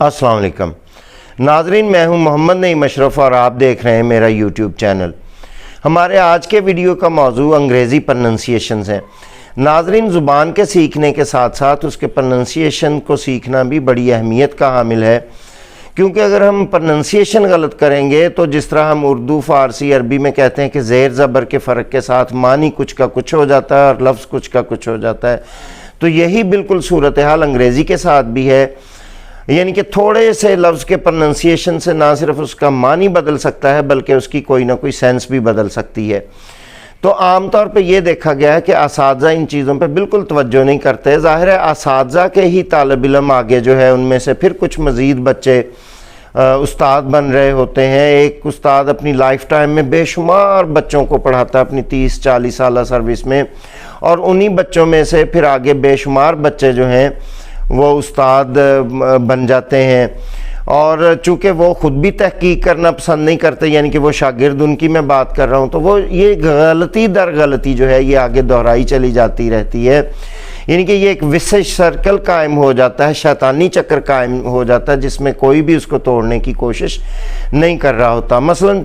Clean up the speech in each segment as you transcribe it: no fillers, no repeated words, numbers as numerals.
السلام علیکم ناظرین، میں ہوں محمد نعیم اشرف اور آپ دیکھ رہے ہیں میرا یوٹیوب چینل۔ ہمارے آج کے ویڈیو کا موضوع انگریزی پرننسیشنز ہیں۔ ناظرین، زبان کے سیکھنے کے ساتھ ساتھ اس کے پرننسیشن کو سیکھنا بھی بڑی اہمیت کا حامل ہے، کیونکہ اگر ہم پرننسیشن غلط کریں گے تو جس طرح ہم اردو، فارسی، عربی میں کہتے ہیں کہ زیر زبر کے فرق کے ساتھ معنی کچھ کا کچھ ہو جاتا ہے اور لفظ کچھ کا کچھ ہو جاتا ہے، تو یہی بالکل صورتحال انگریزی کے ساتھ بھی ہے۔ یعنی کہ تھوڑے سے لفظ کے پرننسیشن سے نہ صرف اس کا معنی بدل سکتا ہے بلکہ اس کی کوئی نہ کوئی سینس بھی بدل سکتی ہے۔ تو عام طور پہ یہ دیکھا گیا ہے کہ اساتذہ ان چیزوں پہ بالکل توجہ نہیں کرتے۔ ظاہر ہے اساتذہ کے ہی طالب علم آگے جو ہے ان میں سے پھر کچھ مزید بچے استاد بن رہے ہوتے ہیں۔ ایک استاد اپنی لائف ٹائم میں بے شمار بچوں کو پڑھاتا ہے اپنی 30-40 سالہ سروس میں، اور انہی بچوں میں سے پھر آگے بے شمار بچے جو ہیں وہ استاد بن جاتے ہیں، اور چونکہ وہ خود بھی تحقیق کرنا پسند نہیں کرتے، یعنی کہ وہ شاگرد ان کی میں بات کر رہا ہوں، تو وہ یہ غلطی در غلطی جو ہے یہ آگے دہرائی چلی جاتی رہتی ہے۔ یعنی کہ یہ ایک وسش سرکل قائم ہو جاتا ہے، شیطانی چکر قائم ہو جاتا ہے جس میں کوئی بھی اس کو توڑنے کی کوشش نہیں کر رہا ہوتا۔ مثلاً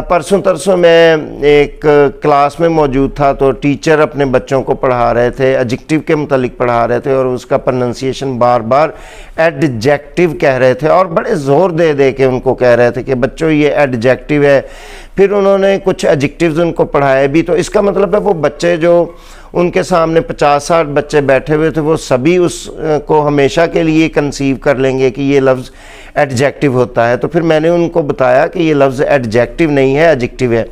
پرسوں ترسوں میں ایک کلاس میں موجود تھا، تو ٹیچر اپنے بچوں کو پڑھا رہے تھے، ایڈجیکٹیو کے متعلق پڑھا رہے تھے، اور اس کا پرننسیشن بار بار ایڈجیکٹیو کہہ رہے تھے، اور بڑے زور دے دے کے ان کو کہہ رہے تھے کہ بچوں یہ ایڈجیکٹیو ہے۔ پھر انہوں نے کچھ ایڈجیکٹیوز ان کو پڑھائے بھی، تو اس کا مطلب ہے وہ بچے جو ان کے سامنے 50-60 بچے بیٹھے ہوئے تھے، وہ سبھی اس کو ہمیشہ کے لیے کنسیو کر لیں گے کہ یہ لفظ ایڈجیکٹیو ہوتا ہے۔ تو پھر میں نے ان کو بتایا کہ یہ لفظ ایڈجیکٹیو نہیں ہے، ایڈجیکٹیو ہے۔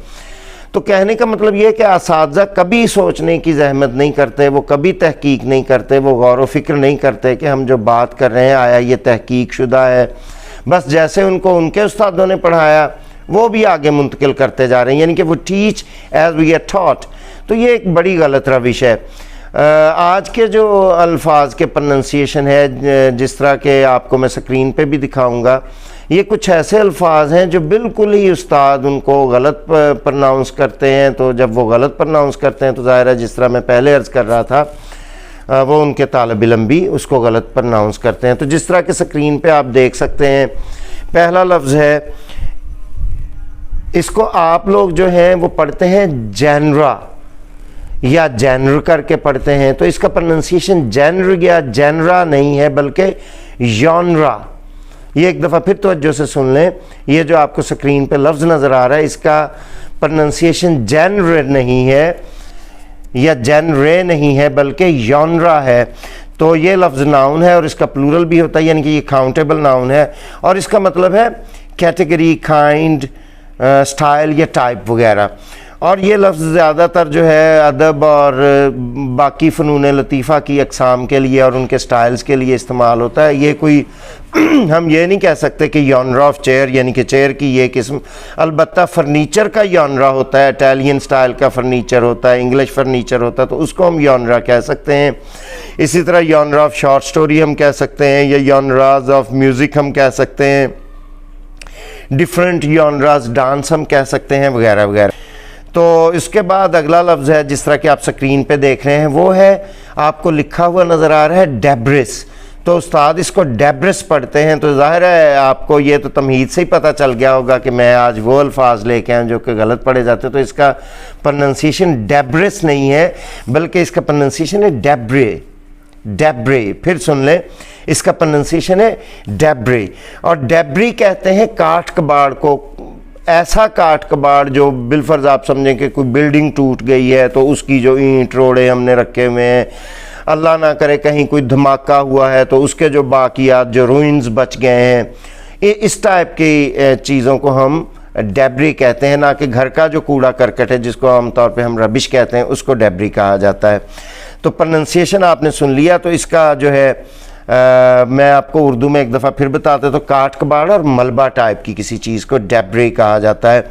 تو کہنے کا مطلب یہ ہے کہ اساتذہ کبھی سوچنے کی زحمت نہیں کرتے، وہ کبھی تحقیق نہیں کرتے، وہ غور و فکر نہیں کرتے کہ ہم جو بات کر رہے ہیں آیا یہ تحقیق شدہ ہے۔ بس جیسے ان کو ان کے استادوں نے پڑھایا وہ بھی آگے منتقل کرتے جا رہے ہیں، یعنی کہ وہ teach as we are taught. تو یہ ایک بڑی غلط روش ہے۔ آج کے جو الفاظ کے پرننسیشن ہے، جس طرح کہ آپ کو میں سکرین پہ بھی دکھاؤں گا، یہ کچھ ایسے الفاظ ہیں جو بالکل ہی استاد ان کو غلط پرناؤنس کرتے ہیں۔ تو جب وہ غلط پرناؤنس کرتے ہیں تو ظاہر ہے جس طرح میں پہلے عرض کر رہا تھا، وہ ان کے طالب علم بھی اس کو غلط پرناؤنس کرتے ہیں۔ تو جس طرح کہ سکرین پہ آپ دیکھ سکتے ہیں، پہلا لفظ ہے، اس کو آپ لوگ جو ہیں وہ پڑھتے ہیں جینرا یا جینر کر کے پڑھتے ہیں، تو اس کا پرننسیشن جینر یا جینرا نہیں ہے بلکہ یونرا۔ یہ ایک دفعہ پھر توجہ سے سن لیں، یہ جو آپ کو سکرین پہ لفظ نظر آ رہا ہے اس کا پرننسیشن جینر نہیں ہے یا جینرے نہیں ہے بلکہ یونرا ہے۔ تو یہ لفظ ناؤن ہے اور اس کا پلورل بھی ہوتا ہے، یعنی کہ یہ کاؤنٹیبل ناؤن ہے، اور اس کا مطلب ہے کیٹیگری، کائنڈ، سٹائل یا ٹائپ وغیرہ۔ اور یہ لفظ زیادہ تر جو ہے ادب اور باقی فنون لطیفہ کی اقسام کے لیے اور ان کے سٹائلز کے لیے استعمال ہوتا ہے۔ یہ کوئی ہم یہ نہیں کہہ سکتے کہ یونرا آف چیئر، یعنی کہ چیئر کی یہ قسم۔ البتہ فرنیچر کا یونرا ہوتا ہے، اٹیلین سٹائل کا فرنیچر ہوتا ہے، انگلش فرنیچر ہوتا ہے، تو اس کو ہم یونرا کہہ سکتے ہیں۔ اسی طرح یونرا آف شارٹ سٹوری ہم کہہ سکتے ہیں، یا یونراز آف میوزک ہم کہہ سکتے ہیں، ڈیفرنٹ یونراز ڈانس ہم کہہ سکتے ہیں، وغیرہ وغیرہ۔ تو اس کے بعد اگلا لفظ ہے جس طرح کہ آپ سکرین پہ دیکھ رہے ہیں، وہ ہے، آپ کو لکھا ہوا نظر آ رہا ہے ڈیبرس۔ تو استاد اس کو ڈیبرس پڑھتے ہیں، تو ظاہر ہے آپ کو یہ تو تمہید سے ہی پتہ چل گیا ہوگا کہ میں آج وہ الفاظ لے کے آؤں جو کہ غلط پڑھے جاتے ہیں۔ تو اس کا پرننسیشن ڈیبرس نہیں ہے بلکہ اس کا پرننسیشن ہے ڈیبرے۔ ڈیبرے پھر سن لیں، اس کا پرننسیشن ہے ڈیبرے، اور ڈیبری کہتے ہیں کاٹ کباڑ کو۔ ایسا کاٹ کباڑ جو بالفرض آپ سمجھیں کہ کوئی بلڈنگ ٹوٹ گئی ہے تو اس کی جو اینٹ روڑے ہم نے رکھے ہوئے ہیں، اللہ نہ کرے کہیں کوئی دھماکہ ہوا ہے تو اس کے جو باقیات، جو روئنز بچ گئے ہیں، اس ٹائپ کی چیزوں کو ہم ڈیبری کہتے ہیں، نہ کہ گھر کا جو کوڑا کرکٹ ہے جس کو عام طور پہ ہم ربش کہتے ہیں اس کو ڈیبری کہا جاتا ہے۔ تو پرننسیشن آپ نے سن لیا، تو اس کا جو ہے میں آپ کو اردو میں ایک دفعہ پھر بتاتے ہیں، تو کاٹ کباڑ اور ملبہ ٹائپ کی کسی چیز کو ڈیبری کہا جاتا ہے۔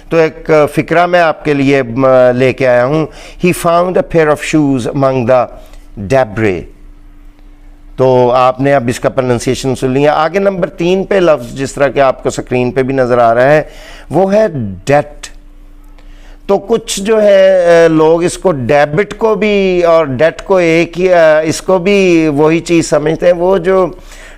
تو ایک فقرہ میں آپ کے لیے لے کے آیا ہوں، he found a pair of shoes among the debris. تو آپ نے اب اس کا پرننسیشن سن لیا۔ آگے نمبر 3 پہ لفظ جس طرح کہ آپ کو سکرین پہ بھی نظر آ رہا ہے وہ ہے ڈیٹ۔ تو کچھ جو ہے لوگ اس کو ڈیبٹ کو بھی اور ڈیٹ کو ایک ہی، اس کو بھی وہی چیز سمجھتے ہیں۔ وہ جو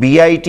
BIT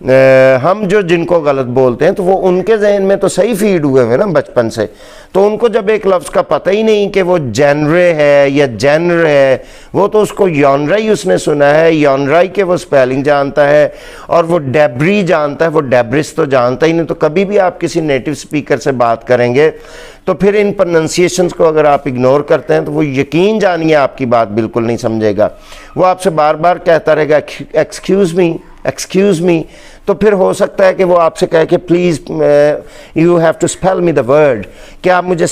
ہم جو جن کو غلط بولتے ہیں تو وہ ان کے ذہن میں تو صحیح فیڈ ہوئے ہوئے نا بچپن سے، تو ان کو جب ایک لفظ کا پتہ ہی نہیں کہ وہ جینرے ہے یا جینر ہے، وہ تو اس کو یونرا ہی اس نے سنا ہے، یونرا ہی کہ وہ سپیلنگ جانتا ہے، اور وہ ڈیبری جانتا ہے، وہ ڈیبرس تو جانتا ہی نہیں۔ تو کبھی بھی آپ کسی نیٹو سپیکر سے بات کریں گے تو پھر ان پروننسیشنز کو اگر آپ اگنور کرتے ہیں تو وہ یقین جانیے آپ کی بات بالکل نہیں سمجھے گا، وہ آپ سے بار بار کہتا رہے گا ایکسکیوز می، تو پھر ہو سکتا ہے کہ وہ آپ سے کہے کہ please you have to spell me the word, کہ آپ مجھے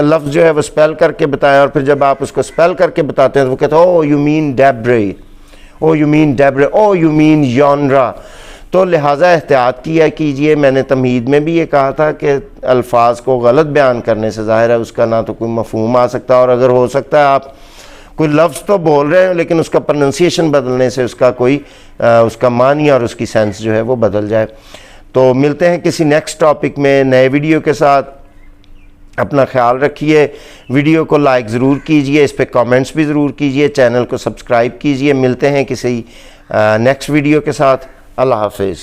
لفظ جو ہے وہ اسپیل کر کے بتائیں، اور پھر جب آپ اس کو اسپیل کر کے بتاتے ہیں تو وہ کہتے ہیں او یو مین ڈیبرے، او یو مین ڈیبرے، او یو مین یونرا۔ تو لہٰذا احتیاط کیا کیجئے۔ میں نے تمہید میں بھی یہ کہا تھا کہ الفاظ کو غلط بیان کرنے سے ظاہر ہے اس کا نہ تو کوئی مفہوم آ سکتا، اور اگر ہو سکتا ہے آپ کوئی لفظ تو بول رہے ہیں لیکن اس کا پروننسیشن بدلنے سے اس کا اس کا معنی اور اس کی سینس جو ہے وہ بدل جائے۔ تو ملتے ہیں کسی نیکسٹ ٹاپک میں نئے ویڈیو کے ساتھ۔ اپنا خیال رکھیے، ویڈیو کو لائک ضرور کیجئے، اس پہ کامنٹس بھی ضرور کیجئے، چینل کو سبسکرائب کیجئے۔ ملتے ہیں کسی نیکسٹ ویڈیو کے ساتھ۔ اللہ حافظ۔